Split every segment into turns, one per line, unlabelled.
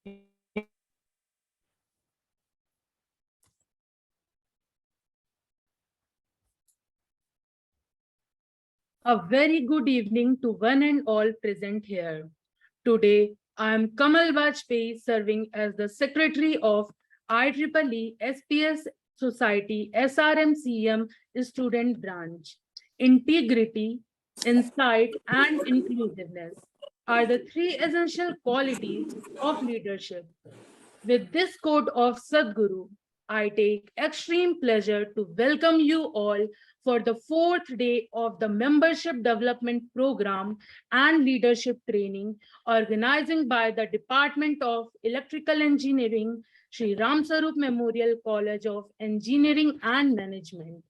A very good evening to one and all present here. Today, I am Kamal Vajpayee, serving as the Secretary of IEEE SPS Society SRMCM Student Branch. Integrity, insight, and inclusiveness are the three essential qualities of leadership. With this quote of Sadhguru, I take extreme pleasure to welcome you all for the fourth day of the Membership Development Program and Leadership Training organizing by the Department of Electrical Engineering, Sri Ram Sarup Memorial College of Engineering and Management.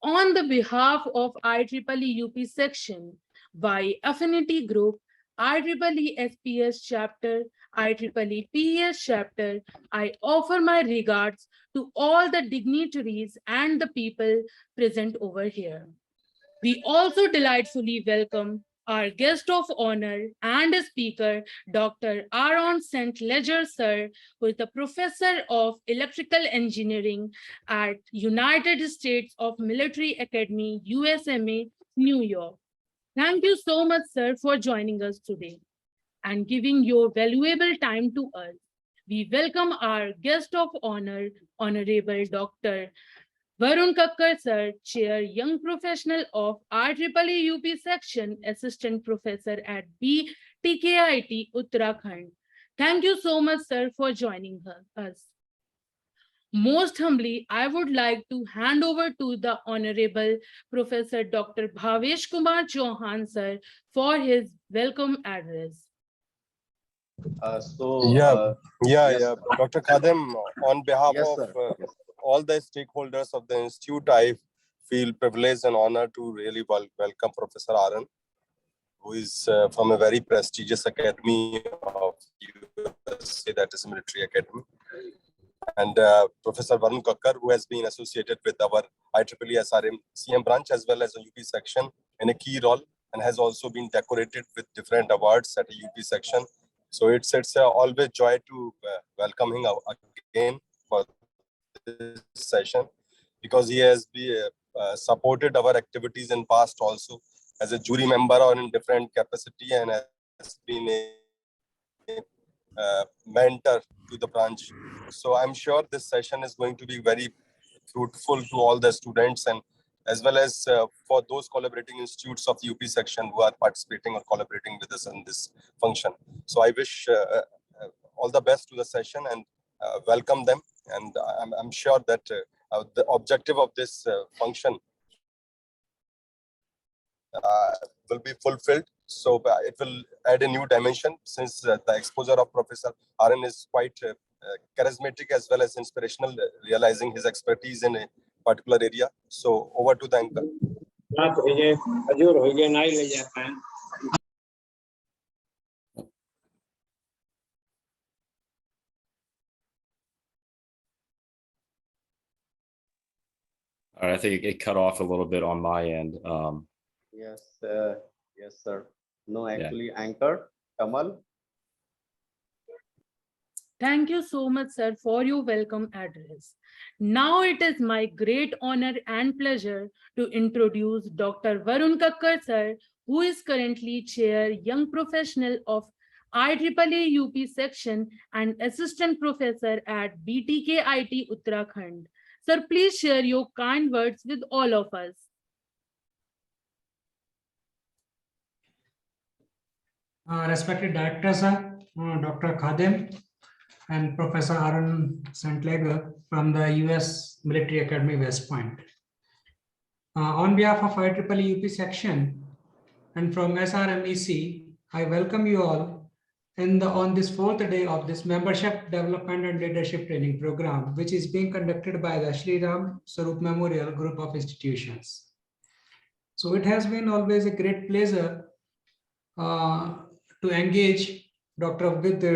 On the behalf of IEEE UP section, by Affinity Group, IEEE SPS chapter, IEEE PES chapter, I offer my regards to all the dignitaries and the people present over here. We also delightfully welcome our guest of honor and speaker, Dr. Aaron St. Ledger, sir, who is the professor of electrical engineering at United States of Military Academy, USMA, New York. Thank you so much, sir, for joining us today and giving your valuable time to us. We welcome our guest of honor, Honorable Dr. Varun Kakkar, sir, Chair, Young Professional of IEEE UP Section, Assistant Professor at BTKIT, Uttarakhand. Thank you so much, sir, for joining us. Most humbly, I would like to hand over to the Honorable Professor Dr. Bhavesh Kumar Chauhan, sir, for his welcome address.
Dr. Khadem, on behalf of all the stakeholders of the institute, I feel privileged and honored to really welcome Professor Aaron, who is from a very prestigious academy of USA, that is Military Academy, and Professor Varun Kakkar, who has been associated with our IEEE SRMCEM branch as well as a UP section in a key role, and has also been decorated with different awards at a UP section. So it's always joy to welcome him again for this session, because he has supported our activities in past also as a jury member or in different capacity, and has been a mentor to the branch. So I'm sure this session is going to be very fruitful to all the students, and as well as for those collaborating institutes of the UP section who are participating or collaborating with us in this function. So I wish all the best to the session and welcome them. And I'm sure that the objective of this function will be fulfilled. So it will add a new dimension, since the exposure of Professor Aaron is quite charismatic as well as inspirational, realizing his expertise in a particular area. So over to the anchor.
All right, I think it cut off a little bit on my end.
Yes, sir. No, actually, Anchor, Kamal.
Thank you so much, sir, for your welcome address. Now it is my great honor and pleasure to introduce Dr. Varun Kakkar, sir, who is currently Chair, Young Professional of IEEE UP Section and Assistant Professor at BTKIT Uttarakhand. Sir, please share your kind words with all of us.
Respected Director, sir, Dr. Khadem, and Professor Aaron St. Ledger from the US Military Academy, West Point. On behalf of IEEE UP section and from SRMEC, I welcome you all on this fourth day of this Membership Development and Leadership Training Program, which is being conducted by the Sri Ram Sarup Memorial Group of Institutions. So it has been always a great pleasure to engage with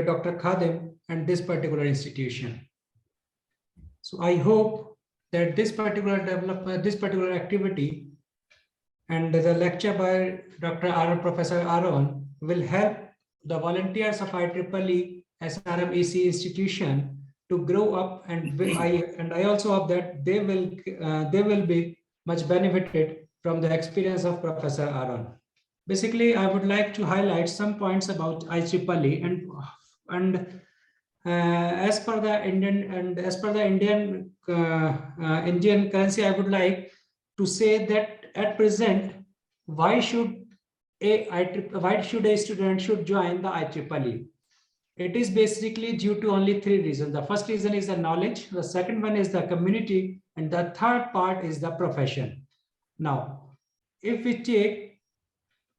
Dr. Khadem and this particular institution. So I hope that this particular activity and the lecture by Professor Aaron will help the volunteers of IEEE SRMEC institution to grow up, and I also hope that they will be much benefited from the experience of Professor Aaron. Basically, I would like to highlight some points about IEEE and as per the Indian Indian currency, I would like to say that at present, why should a student should join the IEEE? It is basically due to only three reasons. The first reason is the knowledge, the second one is the community, and the third part is the profession. Now, if we take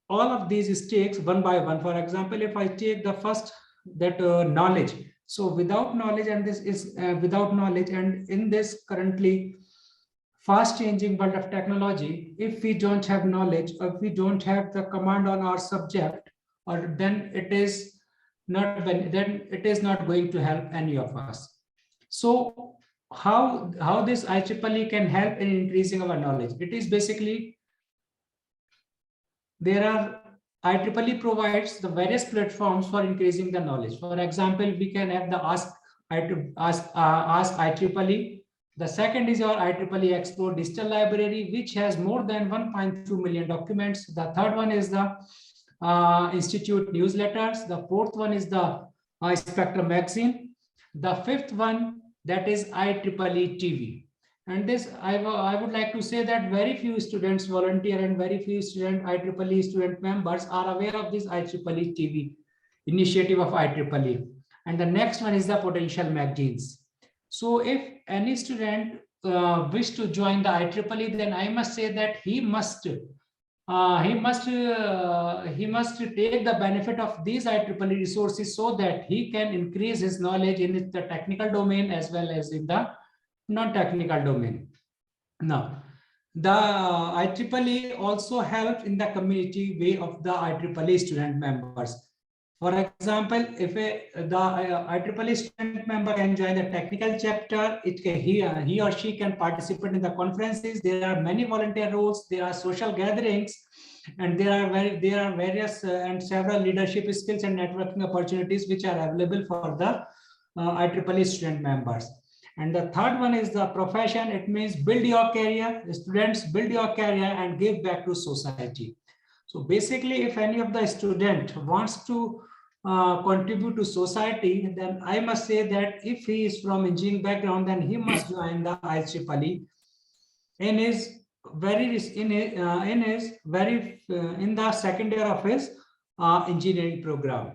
all of these stakes one by one, for example, if I take the first, that knowledge. So without knowledge, and this is without knowledge, and in this currently fast changing world of technology, if we don't have knowledge, or if we don't have the command on our subject, or then it is not going to help any of us. So how this IEEE can help in increasing our knowledge? It is basically, IEEE provides the various platforms for increasing the knowledge. For example, we can have the ask IEEE. The second is our IEEE Explore digital library, which has more than 1.2 million documents. The third one is the Institute newsletters. The fourth one is the Spectrum magazine. The fifth one, that is IEEE TV. And this, I would like to say that very few students volunteer and very few IEEE student members are aware of this IEEE TV initiative of IEEE. And the next one is the potential magazines. So if any student wish to join the IEEE, then I must say that he must take the benefit of these IEEE resources so that he can increase his knowledge in the technical domain as well as in the non-technical domain. Now, the IEEE also helps in the community way of the IEEE student members. For example, if the IEEE student member can join the technical chapter, he or she can participate in the conferences. There are many volunteer roles, there are social gatherings, and there are various and several leadership skills and networking opportunities which are available for the IEEE student members. And the third one is the profession. It means build your career. Students, build your career and give back to society. So basically, if any of the student wants to contribute to society, then I must say that if he is from engineering background, then he must join the IEEE in the second year of his engineering program.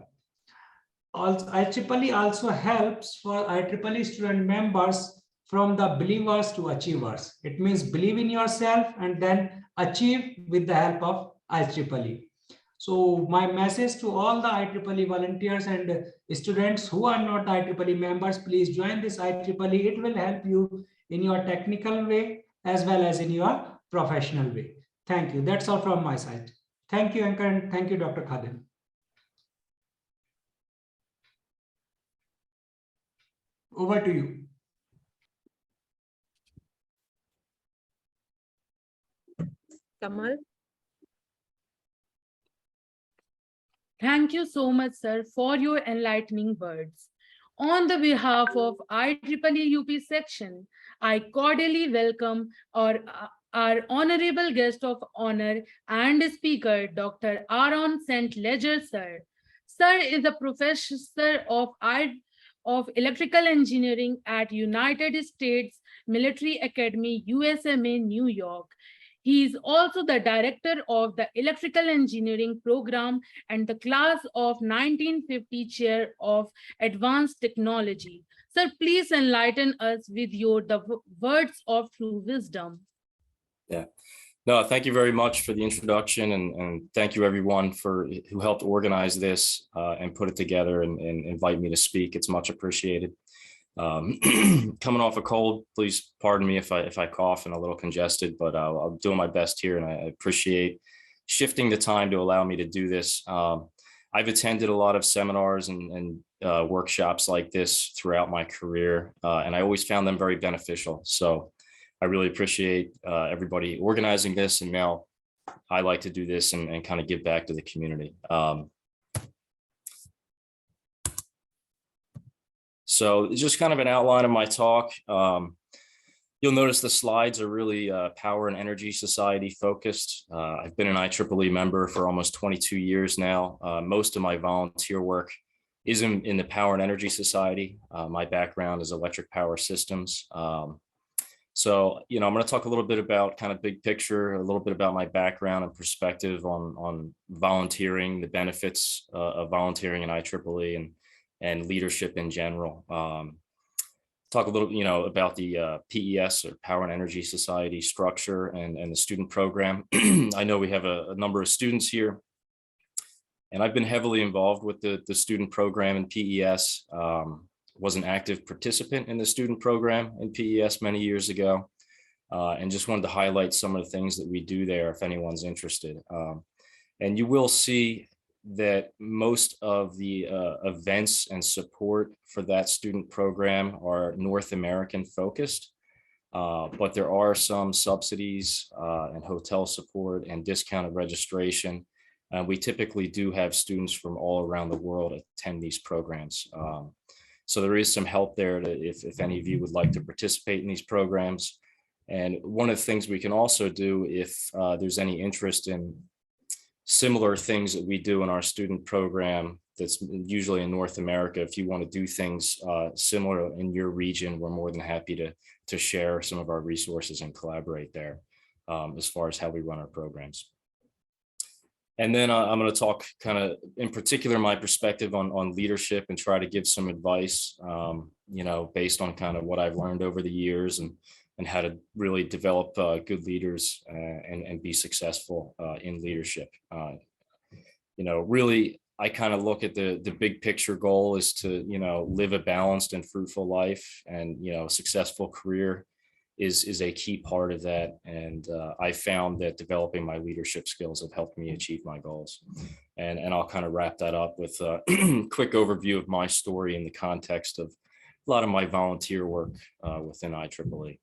Also, IEEE also helps for IEEE student members from the believers to achievers. It means believe in yourself and then achieve with the help of IEEE. So my message to all the IEEE volunteers and students who are not IEEE members, please join this IEEE. It will help you in your technical way as well as in your professional way. Thank you. That's all from my side. Thank you, Anchor, and thank you, Dr. Khadim. Over to you.
Kamal.
Thank you so much, sir, for your enlightening words. On the behalf of IEEE UP section, I cordially welcome our honorable guest of honor and speaker, Dr. Aaron St. Ledger, sir. Sir is a professor of electrical engineering at United States Military Academy, USMA, New York. He is also the director of the electrical engineering program and the class of 1950 chair of advanced technology. Sir, please enlighten us with the words of true wisdom.
Yeah. No, thank you very much for the introduction, and thank you everyone who helped organize this and put it together and invite me to speak. It's much appreciated. Coming off a cold, please pardon me if I cough and a little congested, but I'll do my best here, and I appreciate shifting the time to allow me to do this. I've attended a lot of seminars and workshops like this throughout my career, and I always found them very beneficial. So I really appreciate everybody organizing this, and now I like to do this and kind of give back to the community. So it's just kind of an outline of my talk. You'll notice the slides are really Power and Energy Society focused. I've been an IEEE member for almost 22 years now. Most of my volunteer work is in the Power and Energy Society. My background is electric power systems. So, I'm going to talk a little bit about kind of big picture, a little bit about my background and perspective on volunteering, the benefits of volunteering in IEEE and leadership in general. Talk a little, about the PES or Power and Energy Society structure and the student program. I know we have a number of students here, and I've been heavily involved with the student program in PES. Was an active participant in the student program in PES many years ago, and just wanted to highlight some of the things that we do there if anyone's interested. And you will see that most of the events and support for that student program are North American focused, but there are some subsidies and hotel support and discounted registration. We typically do have students from all around the world attend these programs. So there is some help there if any of you would like to participate in these programs. And one of the things we can also do if there's any interest in similar things that we do in our student program that's usually in North America, if you want to do things similar in your region, we're more than happy to share some of our resources and collaborate there as far as how we run our programs. And then I'm going to talk kind of in particular my perspective on leadership and try to give some advice, based on kind of what I've learned over the years and how to really develop good leaders and be successful in leadership. Really, I kind of look at the big picture goal is to, live a balanced and fruitful life, and, a successful career is a key part of that. And I found that developing my leadership skills have helped me achieve my goals. And I'll kind of wrap that up with a quick overview of my story in the context of a lot of my volunteer work within IEEE.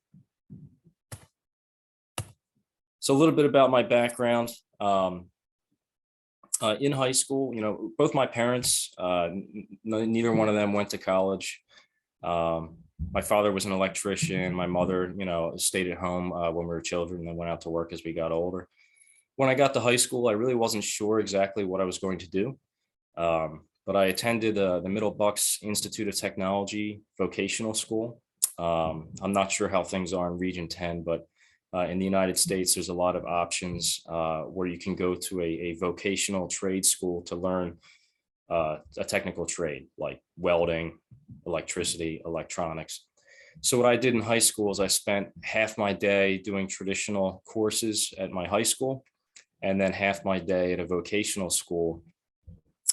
So a little bit about my background. In high school, both my parents, neither one of them went to college. My father was an electrician. My mother, stayed at home when we were children and then went out to work as we got older. When I got to high school, I really wasn't sure exactly what I was going to do. But I attended the Middle Bucks Institute of Technology vocational school. I'm not sure how things are in Region 10, but in the United States, there's a lot of options where you can go to a vocational trade school to learn a technical trade like welding, electricity, electronics. So what I did in high school is I spent half my day doing traditional courses at my high school, and then half my day at a vocational school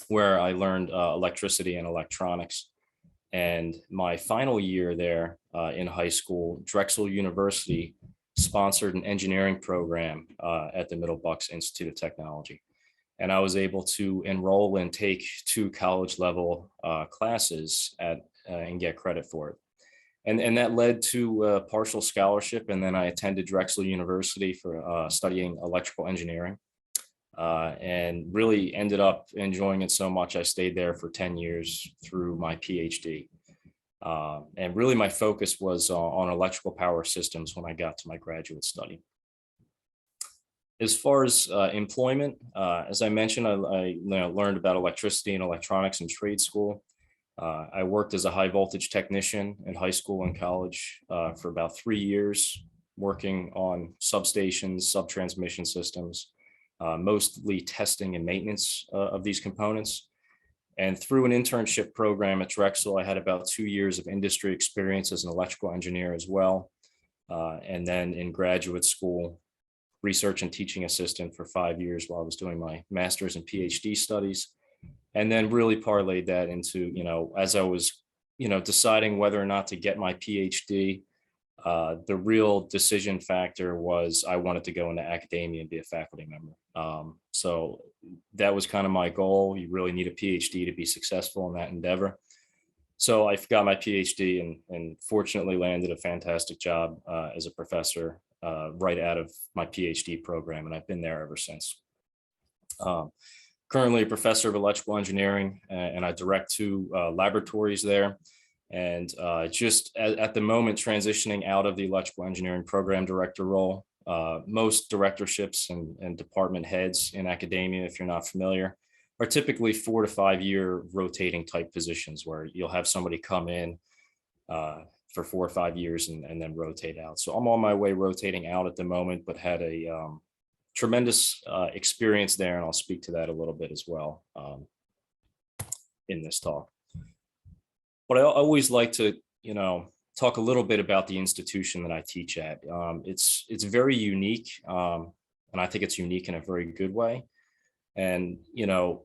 where I learned electricity and electronics. And my final year there in high school, Drexel University sponsored an engineering program at the Middle Bucks Institute of Technology. And I was able to enroll and take 2 college level classes and get credit for it. And that led to a partial scholarship. And then I attended Drexel University for studying electrical engineering and really ended up enjoying it so much. I stayed there for 10 years through my PhD. And really my focus was on electrical power systems when I got to my graduate study. As far as employment, as I mentioned, I learned about electricity and electronics in trade school. I worked as a high voltage technician in high school and college for about 3 years, working on substations, sub-transmission systems, mostly testing and maintenance of these components. And through an internship program at Drexel, I had about 2 years of industry experience as an electrical engineer as well. And then in graduate school, research and teaching assistant for 5 years while I was doing my master's and PhD studies. And then really parlayed that into, as I was, deciding whether or not to get my PhD, the real decision factor was I wanted to go into academia and be a faculty member. So that was kind of my goal. You really need a PhD to be successful in that endeavor. So I got my PhD and fortunately landed a fantastic job as a professor right out of my PhD program. And I've been there ever since. Currently a professor of electrical engineering, and I direct 2 laboratories there. And just at the moment, transitioning out of the electrical engineering program director role. Most directorships and department heads in academia, if you're not familiar, are typically 4 to 5 year rotating type positions where you'll have somebody come in for 4 or 5 years and then rotate out. So I'm on my way rotating out at the moment, but had a tremendous experience there, and I'll speak to that a little bit as well in this talk. But I always like to, talk a little bit about the institution that I teach at. It's very unique, and I think it's unique in a very good way. And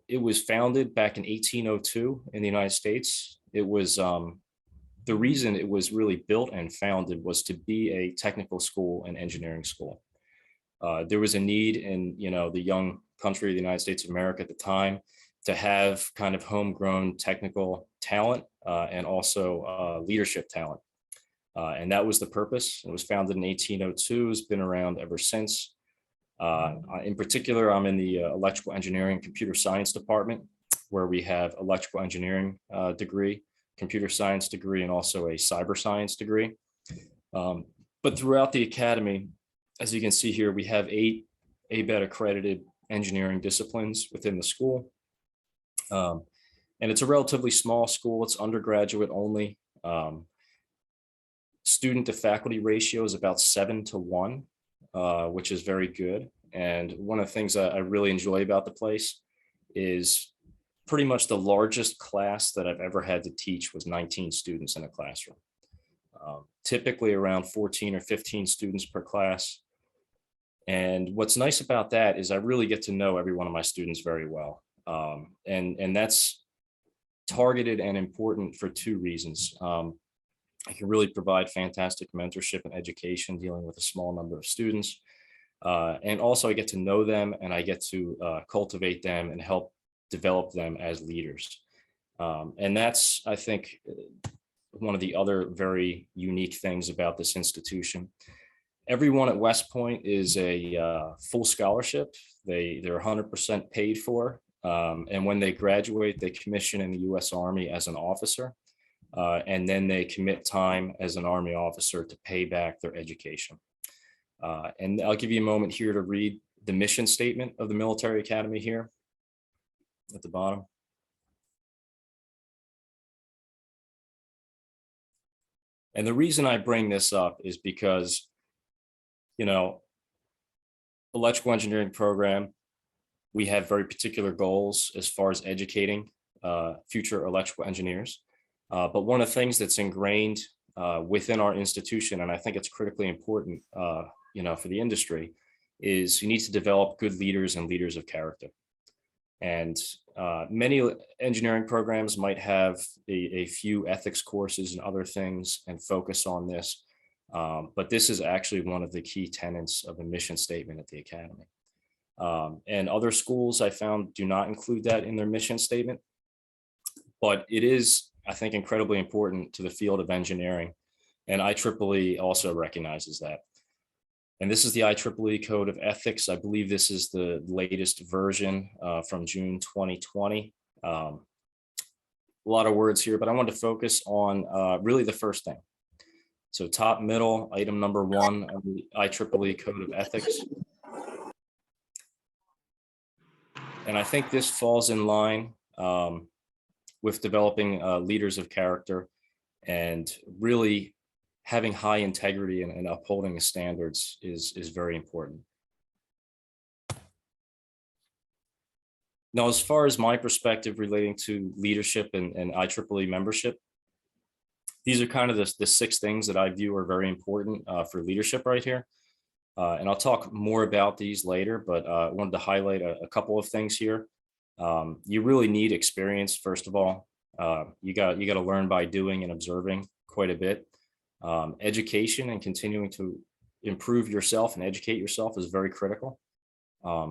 it was founded back in 1802 in the United States. It was the reason it was really built and founded was to be a technical school and engineering school. There was a need in the young country of the United States of America at the time to have kind of homegrown technical talent and also leadership talent. And that was the purpose. It was founded in 1802, has been around ever since. In particular, I'm in the electrical engineering computer science department, where we have electrical engineering degree, computer science degree, and also a cyber science degree. But throughout the academy, as you can see here, we have 8 ABET accredited engineering disciplines within the school. And it's a relatively small school. It's undergraduate only. Student to faculty ratio is about 7 to 1, which is very good. And one of the things that I really enjoy about the place is pretty much the largest class that I've ever had to teach was 19 students in a classroom. Typically around 14 or 15 students per class. And what's nice about that is I really get to know every one of my students very well. And that's targeted and important for 2 reasons. I can really provide fantastic mentorship and education dealing with a small number of students. And also I get to know them, and I get to cultivate them and help develop them as leaders. And that's, I think, one of the other very unique things about this institution. Everyone at West Point is a full scholarship. They're 100% paid for. And when they graduate, they commission in the U.S. Army as an officer. And then they commit time as an Army officer to pay back their education. And I'll give you a moment here to read the mission statement of the military academy here at the bottom. And the reason I bring this up is because, electrical engineering program, we have very particular goals as far as educating future electrical engineers. But one of the things that's ingrained within our institution, and I think it's critically important, for the industry, is you need to develop good leaders and leaders of character. And many engineering programs might have a few ethics courses and other things and focus on this. But this is actually one of the key tenets of the mission statement at the academy. And other schools I found do not include that in their mission statement. But it is, I think, incredibly important to the field of engineering. And IEEE also recognizes that. And this is the IEEE Code of Ethics. I believe this is the latest version from June 2020. A lot of words here, but I wanted to focus on really the first thing. So top middle, item number 1 of the IEEE Code of Ethics. And I think this falls in line with developing leaders of character and really having high integrity and upholding the standards is very important. Now, as far as my perspective relating to leadership and IEEE membership, these are kind of the 6 things that I view are very important for leadership right here. And I'll talk more about these later, but I wanted to highlight a couple of things here. You really need experience, first of all. You got to learn by doing and observing quite a bit. Education and continuing to improve yourself and educate yourself is very critical.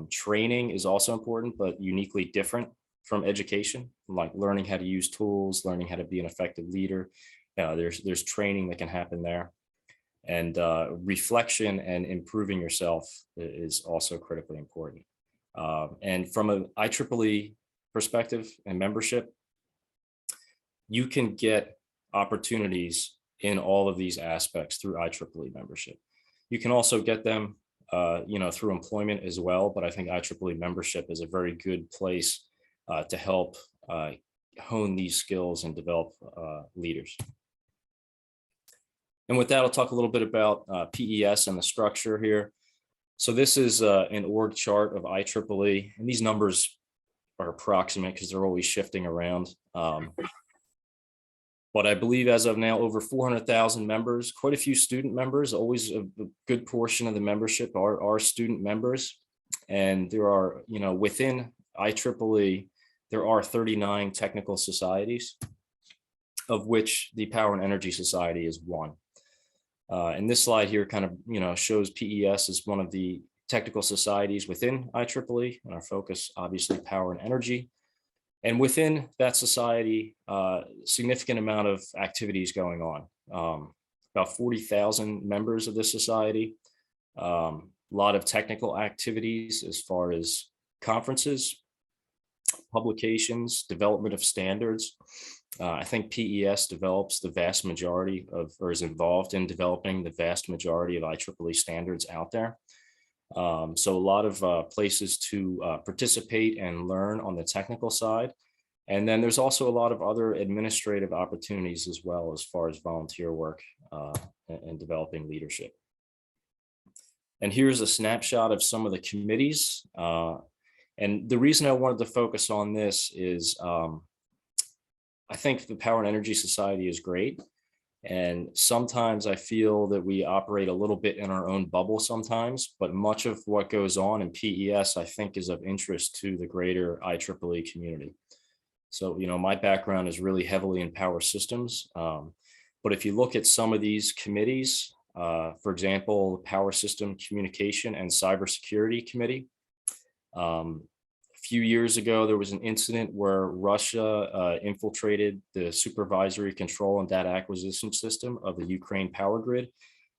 Training is also important, but uniquely different from education, like learning how to use tools, learning how to be an effective leader. There's training that can happen there. And reflection and improving yourself is also critically important. And from an IEEE perspective and membership, you can get opportunities in all of these aspects through IEEE membership. You can also get them through employment as well, but I think IEEE membership is a very good place to help hone these skills and develop leaders. And with that, I'll talk a little bit about PES and the structure here. So this is an org chart of IEEE, and these numbers are approximate because they're always shifting around. But I believe as of now, over 400,000 members, quite a few student members, always a good portion of the membership are student members. And there are, within IEEE, there are 39 technical societies, of which the Power and Energy Society is one. And this slide here kind of, shows PES as one of the technical societies within IEEE, and our focus, obviously, power and energy. And within that society, significant amount of activities going on. About 40,000 members of this society. A lot of technical activities as far as conferences, publications, development of standards. I think PES develops the vast majority of, or is involved in developing the vast majority of IEEE standards out there. So a lot of places to participate and learn on the technical side. And then there's also a lot of other administrative opportunities as well, as far as volunteer work and developing leadership. And here's a snapshot of some of the committees. And the reason I wanted to focus on this is I think the Power and Energy Society is great. And sometimes I feel that we operate a little bit in our own bubble sometimes, but much of what goes on in PES, I think, is of interest to the greater IEEE community. So, my background is really heavily in power systems. But if you look at some of these committees, for example, the Power System Communication and Cybersecurity Committee. A few years ago, there was an incident where Russia infiltrated the supervisory control and data acquisition system of the Ukraine power grid,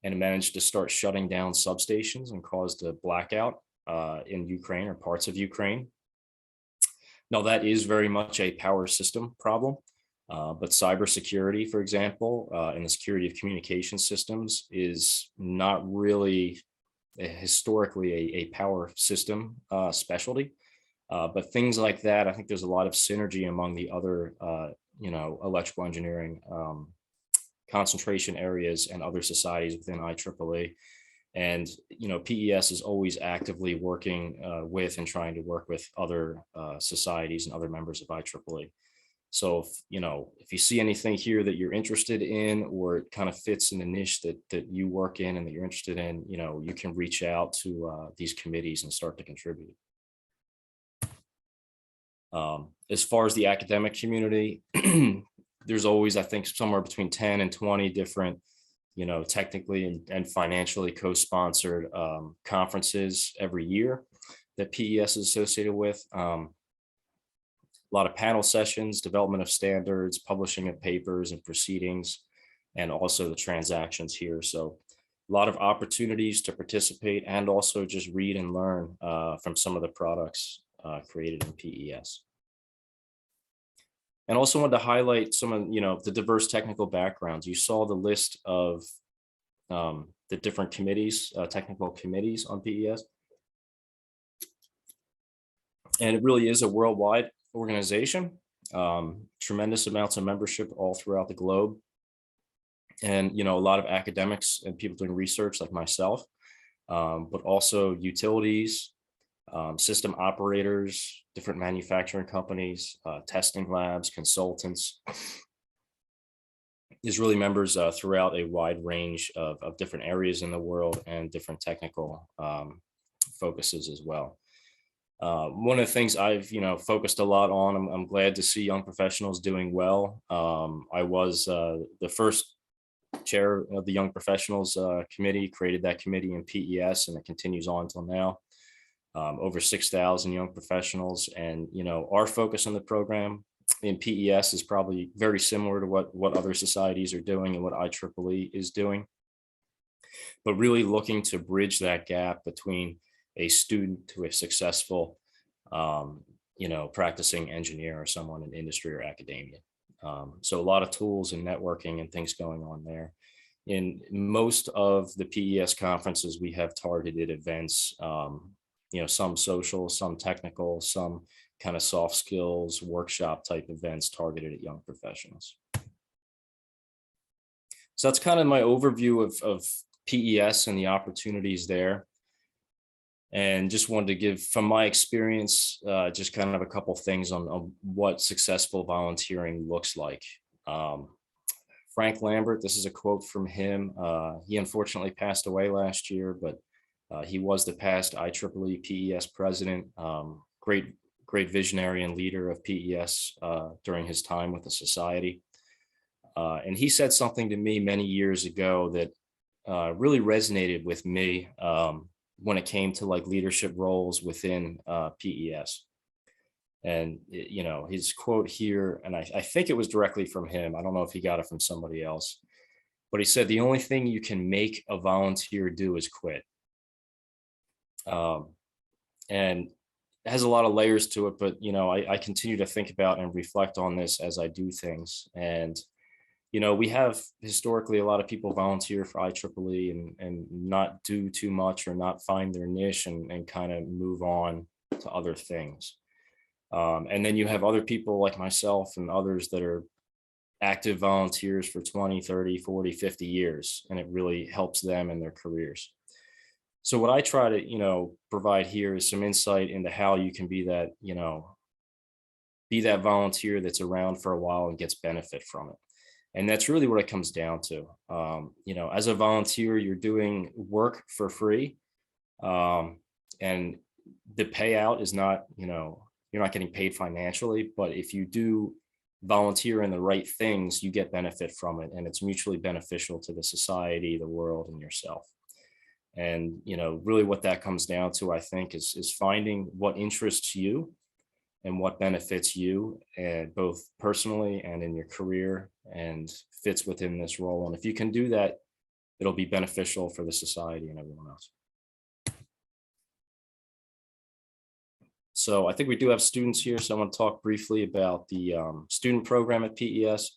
and it managed to start shutting down substations and caused a blackout in Ukraine or parts of Ukraine. Now, that is very much a power system problem, but cybersecurity, for example, and the security of communication systems is not really historically a power system specialty. But things like that, I think there's a lot of synergy among the other, electrical engineering concentration areas and other societies within IEEE. And, PES is always actively working with and trying to work with other societies and other members of IEEE. So, if you see anything here that you're interested in, or it kind of fits in the niche that you work in and that you're interested in, you can reach out to these committees and start to contribute. As far as the academic community, there's always, I think, somewhere between 10 and 20 different, technically and financially co-sponsored conferences every year that PES is associated with. A lot of panel sessions, development of standards, publishing of papers and proceedings, and also the transactions here. So a lot of opportunities to participate and also just read and learn from some of the products created in PES. And also wanted to highlight some of, the diverse technical backgrounds. You saw the list of the different committees, technical committees on PES. And it really is a worldwide organization, tremendous amounts of membership all throughout the globe. And, a lot of academics and people doing research like myself, but also utilities, system operators, different manufacturing companies, testing labs, consultants. There's really members throughout a wide range of different areas in the world and different technical focuses as well. One of the things I've, focused a lot on, I'm glad to see young professionals doing well. I was the first chair of the Young Professionals Committee, created that committee in PES, and it continues on until now. Over 6,000 young professionals, and our focus on the program in PES is probably very similar to what other societies are doing and what IEEE is doing, but really looking to bridge that gap between a student to a successful practicing engineer or someone in industry or academia. So a lot of tools and networking and things going on there. In most of the PES conferences, we have targeted events, some social, some technical, some kind of soft skills, workshop type events targeted at young professionals. So that's kind of my overview of PES and the opportunities there. And just wanted to give, from my experience, just kind of a couple things on what successful volunteering looks like. Frank Lambert, this is a quote from him. He unfortunately passed away last year, but he was the past IEEE PES president, great visionary and leader of PES during his time with the society. And he said something to me many years ago that really resonated with me when it came to like leadership roles within PES. And, his quote here, and I think it was directly from him. I don't know if he got it from somebody else, but he said, the only thing you can make a volunteer do is quit. And it has a lot of layers to it, but, I continue to think about and reflect on this as I do things. And, we have historically a lot of people volunteer for IEEE and not do too much or not find their niche and kind of move on to other things. And then you have other people like myself and others that are active volunteers for 20, 30, 40, 50 years, and it really helps them in their careers. So what I try to, provide here is some insight into how you can be that, be that volunteer that's around for a while and gets benefit from it. And that's really what it comes down to. As a volunteer, you're doing work for free. And the payout is not, you're not getting paid financially, but if you do volunteer in the right things, you get benefit from it. And it's mutually beneficial to the society, the world, and yourself. And, really what that comes down to, I think, is finding what interests you and what benefits you, and both personally and in your career, and fits within this role. And if you can do that, it'll be beneficial for the society and everyone else. So I think we do have students here, so I want to talk briefly about the student program at PES.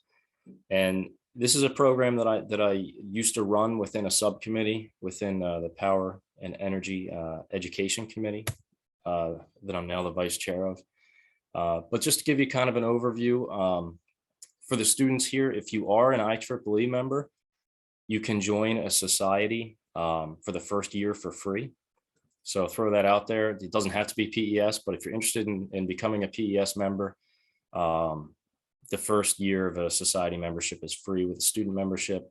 And this is a program that I used to run within a subcommittee within the Power and Energy Education Committee that I'm now the vice chair of. But just to give you kind of an overview, for the students here, if you are an IEEE member, you can join a society for the first year for free. So throw that out there. It doesn't have to be PES, but if you're interested in becoming a PES member, the first year of a society membership is free with a student membership.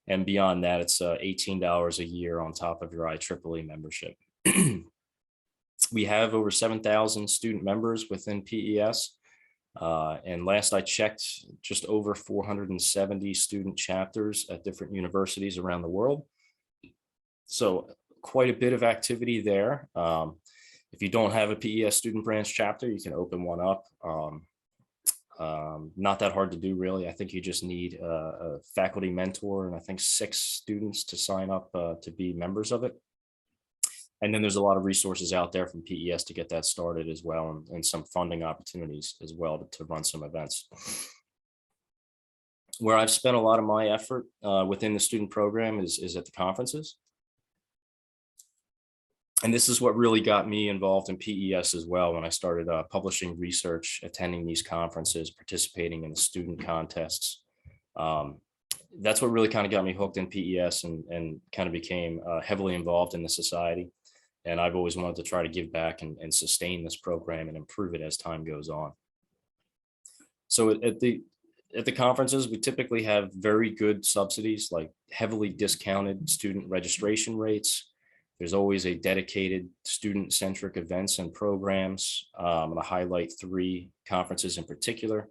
And beyond that, it's $18 a year on top of your IEEE membership. We have over 7,000 student members within PES. And last I checked, just over 470 student chapters at different universities around the world. So quite a bit of activity there. If you don't have a PES student branch chapter, you can open one up. Not that hard to do, really. I think you just need a faculty mentor and I think 6 students to sign up to be members of it. And then there's a lot of resources out there from PES to get that started as well, and some funding opportunities as well to run some events. Where I've spent a lot of my effort within the student program is at the conferences. And this is what really got me involved in PES as well, when I started publishing research, attending these conferences, participating in the student contests. That's what really kind of got me hooked in PES and kind of became heavily involved in the society. And I've always wanted to try to give back and sustain this program and improve it as time goes on. So at the conferences, we typically have very good subsidies, like heavily discounted student registration rates. There's always a dedicated student-centric events and programs. I'm going to highlight 3 conferences in particular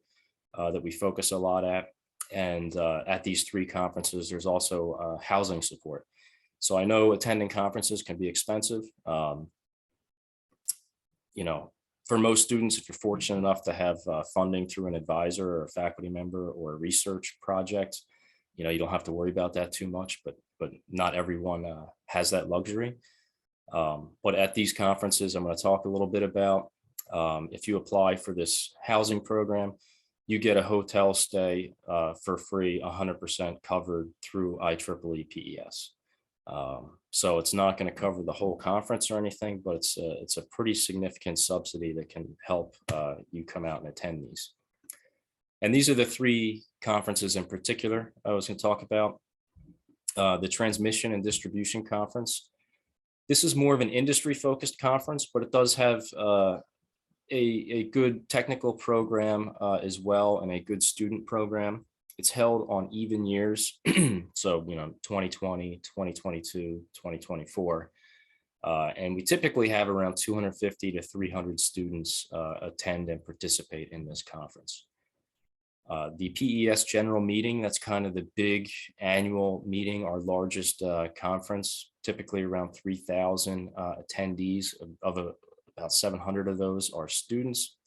that we focus a lot at. And at these 3 conferences, there's also housing support. So I know attending conferences can be expensive. For most students, if you're fortunate enough to have funding through an advisor or a faculty member or a research project, you don't have to worry about that too much, but not everyone has that luxury. But at these conferences, I'm going to talk a little bit about if you apply for this housing program, you get a hotel stay for free, 100% covered through IEEE PES. So it's not going to cover the whole conference or anything, but it's a pretty significant subsidy that can help you come out and attend these. And these are the three conferences in particular I was going to talk about. The Transmission and Distribution Conference. This is more of an industry-focused conference, but it does have a good technical program as well, and a good student program. It's held on even years. So, 2020, 2022, 2024. And we typically have around 250 to 300 students attend and participate in this conference. The PES general meeting, that's kind of the big annual meeting, our largest conference, typically around 3,000 attendees, about 700 of those are students.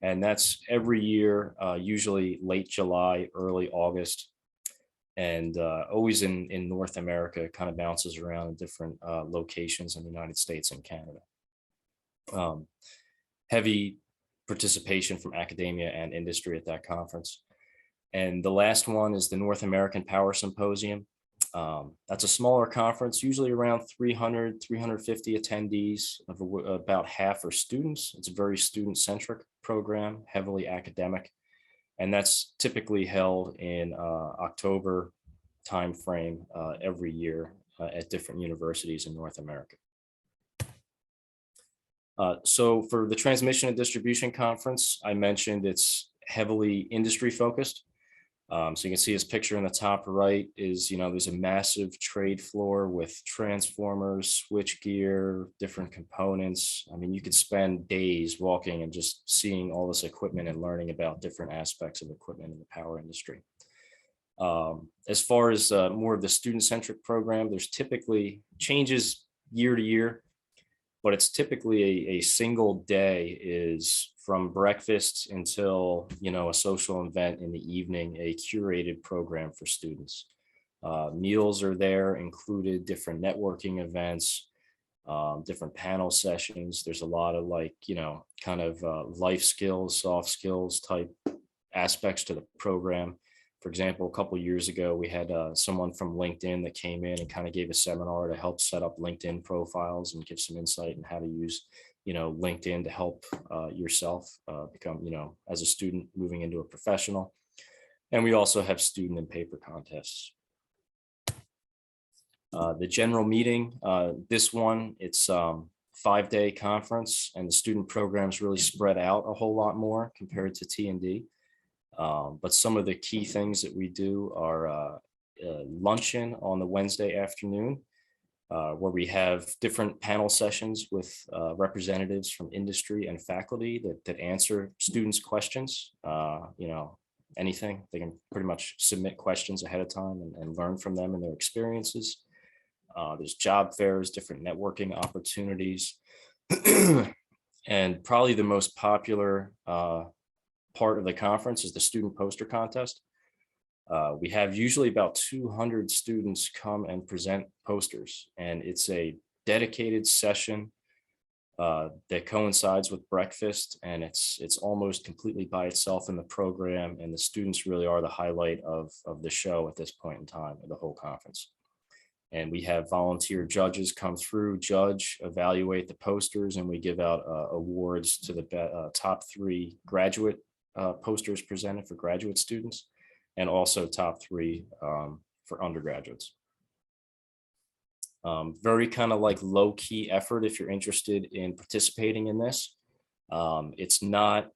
And that's every year, usually late July, early August, and always in North America. It kind of bounces around in different locations in the United States and Canada. Heavy participation from academia and industry at that conference. And the last one is the North American Power Symposium. That's a smaller conference, usually around 300, 350 attendees, of about half are students. It's a very student-centric program, heavily academic. And that's typically held in October timeframe every year at different universities in North America. So for the Transmission and Distribution Conference, I mentioned it's heavily industry focused. So you can see his picture in the top right is, there's a massive trade floor with transformers, switch gear, different components. I mean, you could spend days walking and just seeing all this equipment and learning about different aspects of equipment in the power industry. As far as more of the student-centric program, there's typically changes year to year, but it's typically a single day is from breakfast until, a social event in the evening, a curated program for students. Meals are there included, different networking events, different panel sessions. There's a lot of life skills, soft skills type aspects to the program. For example, a couple of years ago, we had someone from LinkedIn that came in and kind of gave a seminar to help set up LinkedIn profiles and give some insight on how to use, LinkedIn to help yourself become, as a student moving into a professional. And we also have student and paper contests. The general meeting, this one, it's 5-day conference, and the student programs really spread out a whole lot more compared to T&D. But some of the key things that we do are luncheon on the Wednesday afternoon, where we have different panel sessions with representatives from industry and faculty that answer students' questions. Anything, they can pretty much submit questions ahead of time and learn from them and their experiences. There's job fairs, different networking opportunities, and probably the most popular part of the conference is the student poster contest. We have usually about 200 students come and present posters, and it's a dedicated session that coincides with breakfast, and it's almost completely by itself in the program, and the students really are the highlight of the show at this point in time of the whole conference. And we have volunteer judges come through, judge, evaluate the posters, and we give out awards to the top 3 graduate posters presented for graduate students, and also top 3 for undergraduates. Very kind of like low-key effort if you're interested in participating in this. It's not,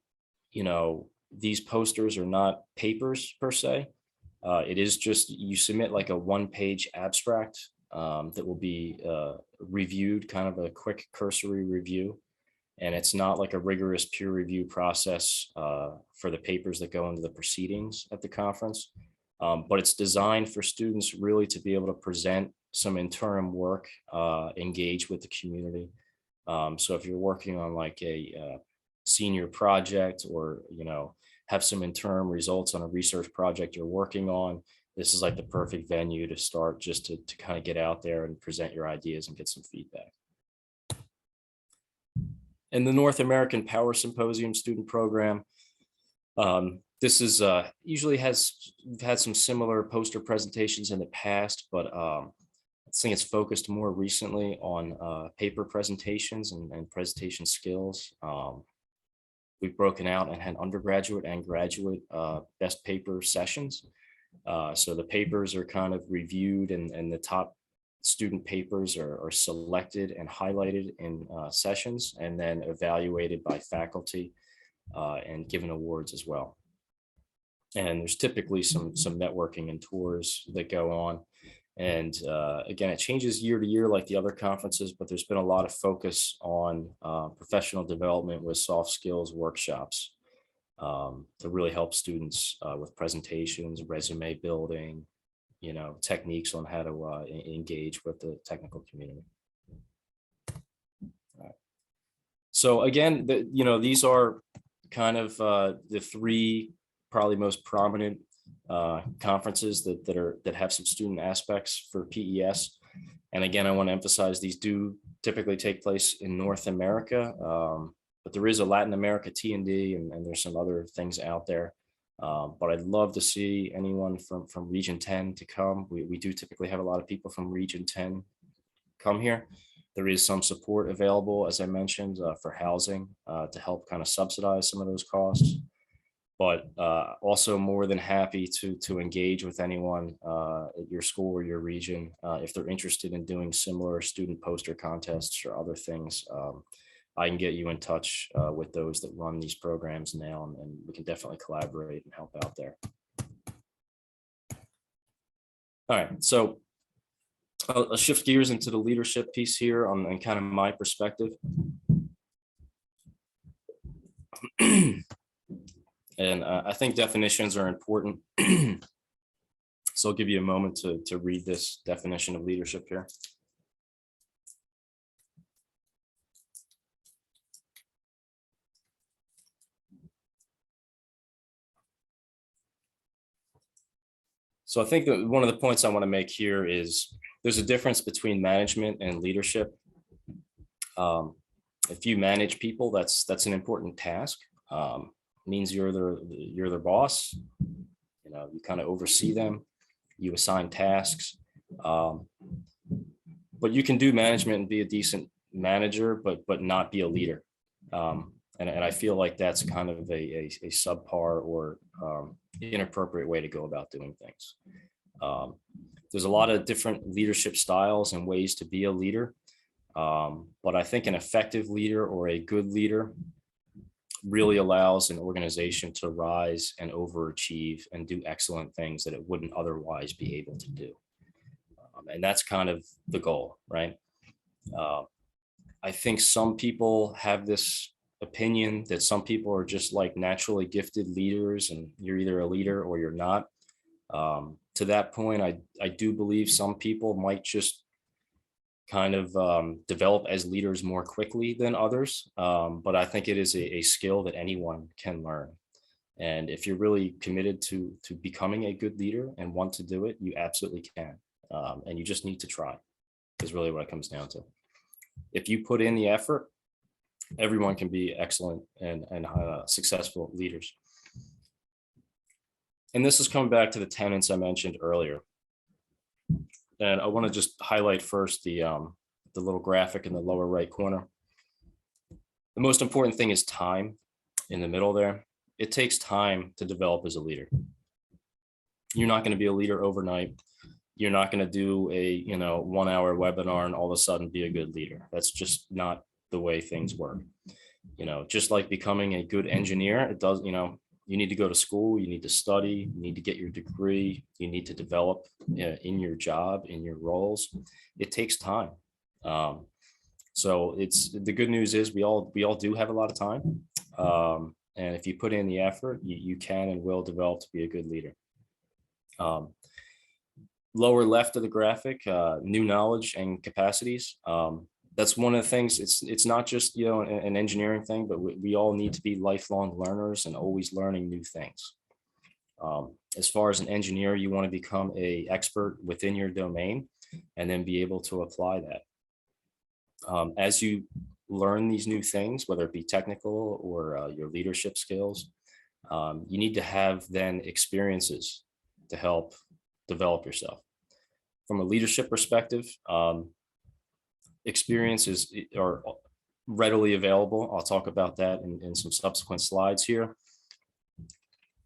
these posters are not papers per se. It is just, you submit like a 1-page abstract that will be reviewed, kind of a quick cursory review. And it's not like a rigorous peer review process for the papers that go into the proceedings at the conference. But it's designed for students really to be able to present some interim work, engage with the community. So if you're working on like a senior project, or, have some interim results on a research project you're working on, this is like the perfect venue to start, just to kind of get out there and present your ideas and get some feedback. And the North American Power Symposium student program, This is usually we've had some similar poster presentations in the past, but I think it's focused more recently on paper presentations and presentation skills. We've broken out and had undergraduate and graduate best paper sessions. So the papers are kind of reviewed, and the top student papers are selected and highlighted in sessions, and then evaluated by faculty and given awards as well. And there's typically some networking and tours that go on. And again, it changes year to year like the other conferences, but there's been a lot of focus on professional development with soft skills workshops to really help students with presentations, resume building, techniques on how to engage with the technical community. All right. So again, these are kind of the three probably most prominent conferences that have some student aspects for PES. And again, I want to emphasize these do typically take place in North America, but there is a Latin America T&D, and there's some other things out there. But I'd love to see anyone from Region 10 to come. We do typically have a lot of people from Region 10 come here. There is some support available, as I mentioned, for housing to help kind of subsidize some of those costs. But also more than happy to engage with anyone at your school or your region if they're interested in doing similar student poster contests or other things. I can get you in touch with those that run these programs now, and we can definitely collaborate and help out there. All right, so I'll shift gears into the leadership piece here on kind of my perspective. And I think definitions are important. So I'll give you a moment to read this definition of leadership here. So I think that one of the points I want to make here is there's a difference between management and leadership. If you manage people, that's an important task. Means you're their boss. You kind of oversee them. You assign tasks. But you can do management and be a decent manager, but not be a leader. And I feel like that's kind of a subpar or inappropriate way to go about doing things. There's a lot of different leadership styles and ways to be a leader. But I think an effective leader or a good leader really allows an organization to rise and overachieve and do excellent things that it wouldn't otherwise be able to do. And that's kind of the goal, right? I think some people have this opinion that some people are just like naturally gifted leaders and you're either a leader or you're not. To that point, I do believe some people might just kind of develop as leaders more quickly than others. But I think it is a skill that anyone can learn. And if you're really committed to becoming a good leader and want to do it, you absolutely can. And you just need to try, is really what it comes down to. If you put in the effort, everyone can be excellent and successful leaders. And this is coming back to the tenets I mentioned earlier. And I want to just highlight first the little graphic in the lower right corner. The most important thing is time in the middle there. It takes time to develop as a leader. You're not going to be a leader overnight. You're not going to do a 1 hour webinar and all of a sudden be a good leader. That's just not the way things work. Just like becoming a good engineer, it does, you need to go to school, you need to study, you need to get your degree, you need to develop in your job, in your roles. It takes time. So the good news is we all do have a lot of time. And if you put in the effort, you can and will develop to be a good leader. Lower left of the graphic, new knowledge and capacities. That's one of the things. It's not just an engineering thing, but we all need to be lifelong learners and always learning new things. As far as an engineer, you want to become an expert within your domain and then be able to apply that. As you learn these new things, whether it be technical or your leadership skills, You need to have then experiences to help develop yourself. From a leadership perspective, experiences are readily available. I'll talk about that in some subsequent slides here.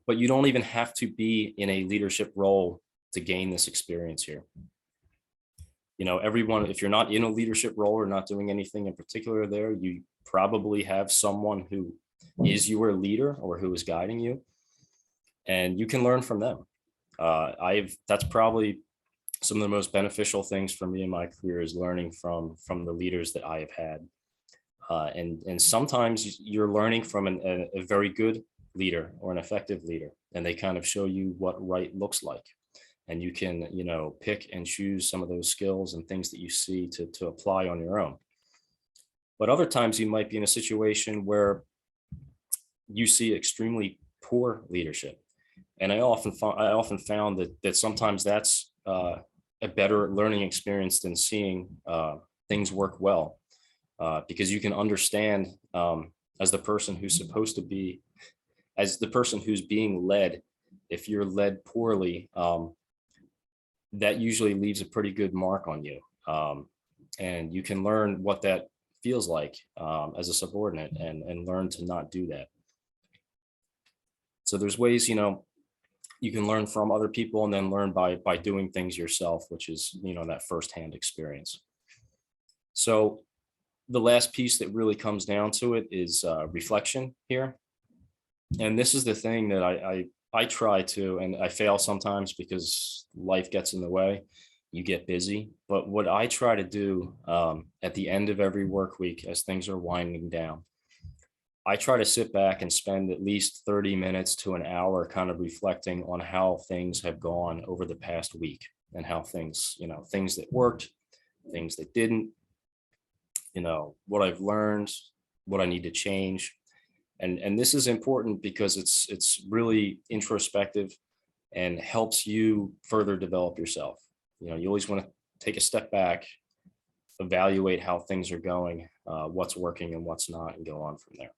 But you don't even have to be in a leadership role to gain this experience here. You know, everyone, if you're not in a leadership role or not doing anything in particular there, you probably have someone who is your leader or who is guiding you, and you can learn from them. That's probably some of the most beneficial things for me in my career, is learning from the leaders that I have had. And sometimes you're learning from a very good leader or an effective leader, and they kind of show you what right looks like. And you can, you know, pick and choose some of those skills and things that you see to apply on your own. But other times you might be in a situation where you see extremely poor leadership. And I often found that sometimes that's a better learning experience than seeing things work well, because you can understand, as the person who's supposed to be, as the person who's being led, if you're led poorly, that usually leaves a pretty good mark on you. And you can learn what that feels like as a subordinate, and learn to not do that. So there's ways, you know, you can learn from other people and then learn by doing things yourself, which is, you know, that firsthand experience. So the last piece that really comes down to it is reflection here. And this is the thing that I try to, and I fail sometimes because life gets in the way, you get busy. But what I try to do at the end of every work week, as things are winding down, I try to sit back and spend at least 30 minutes to an hour kind of reflecting on how things have gone over the past week, and how things, you know, things that worked, things that didn't, you know, what I've learned, what I need to change. And this is important because it's really introspective and helps you further develop yourself. You know, you always want to take a step back, evaluate how things are going, what's working and what's not, and go on from there.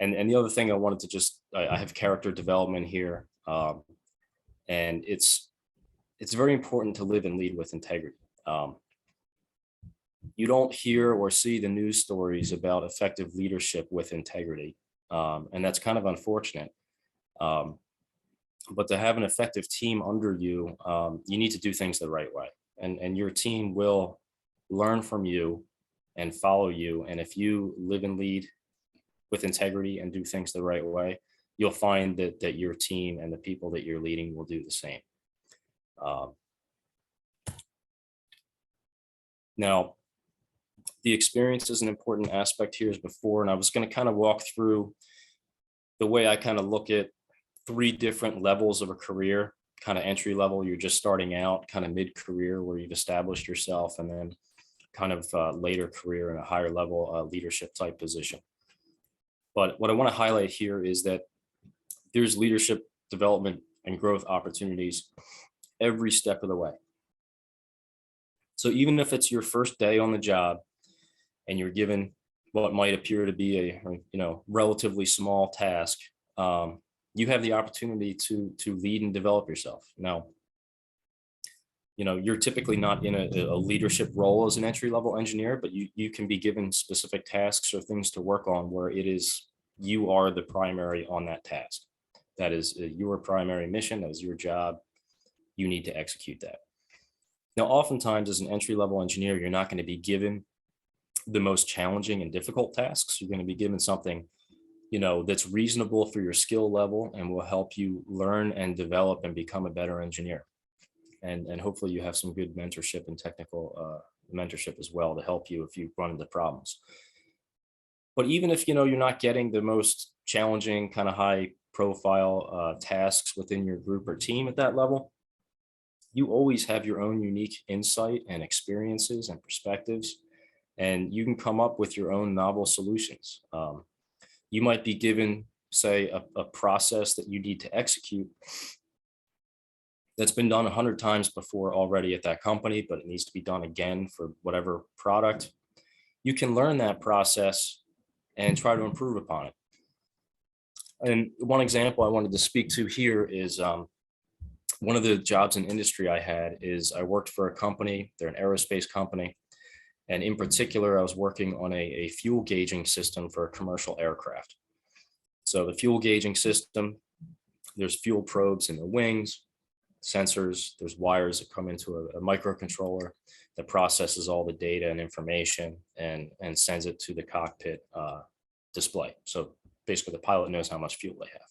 And the other thing I wanted to just, I have character development here, and it's very important to live and lead with integrity. You don't hear or see the news stories about effective leadership with integrity, and that's kind of unfortunate. But to have an effective team under you, you need to do things the right way, and your team will learn from you and follow you. And if you live and lead with integrity and do things the right way, you'll find that your team and the people that you're leading will do the same. Now, the experience is an important aspect here as before, and I was going to kind of walk through the way I kind of look at 3 different levels of a career. Kind of entry level, you're just starting out, kind of mid-career where you've established yourself, and then kind of later career in a higher level leadership type position. But what I want to highlight here is that there's leadership development and growth opportunities every step of the way. So even if it's your first day on the job and you're given what might appear to be a, you know, relatively small task, you have the opportunity to lead and develop yourself. Now, you know, you're typically not in a leadership role as an entry-level engineer, but you can be given specific tasks or things to work on where it is, you are the primary on that task. That is your primary mission, that is your job. You need to execute that. Now, oftentimes as an entry-level engineer, you're not going to be given the most challenging and difficult tasks. You're going to be given something, you know, that's reasonable for your skill level and will help you learn and develop and become a better engineer. And hopefully you have some good mentorship and technical mentorship as well to help you if you run into problems. But even if, you know, you're not getting the most challenging kind of high profile tasks within your group or team at that level, you always have your own unique insight and experiences and perspectives, and you can come up with your own novel solutions. You might be given, say, a process that you need to execute that's been done 100 times before already at that company, but it needs to be done again for whatever product. You can learn that process and try to improve upon it. And one example I wanted to speak to here is one of the jobs in industry I had is I worked for a company, they're an aerospace company. And in particular, I was working on a fuel gauging system for a commercial aircraft. So the fuel gauging system, there's fuel probes in the wings, sensors, there's wires that come into a microcontroller that processes all the data and information and sends it to the cockpit display. So basically the pilot knows how much fuel they have.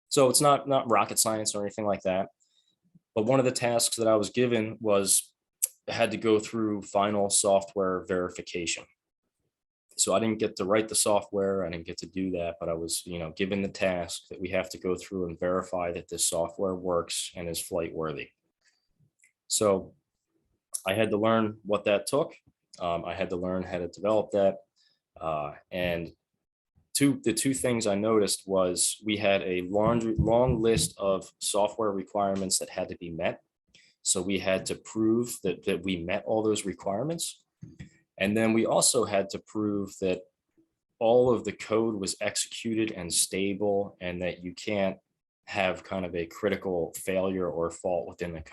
So it's not rocket science or anything like that. But one of the tasks that I was given was I had to go through final software verification. So I didn't get to write the software, I didn't get to do that, but I was, given the task that we have to go through and verify that this software works and is flight worthy. So I had to learn what that took. I had to learn how to develop that. And the two things I noticed was we had a long list of software requirements that had to be met. So we had to prove that we met all those requirements. And then we also had to prove that all of the code was executed and stable and that you can't have kind of a critical failure or fault within the code.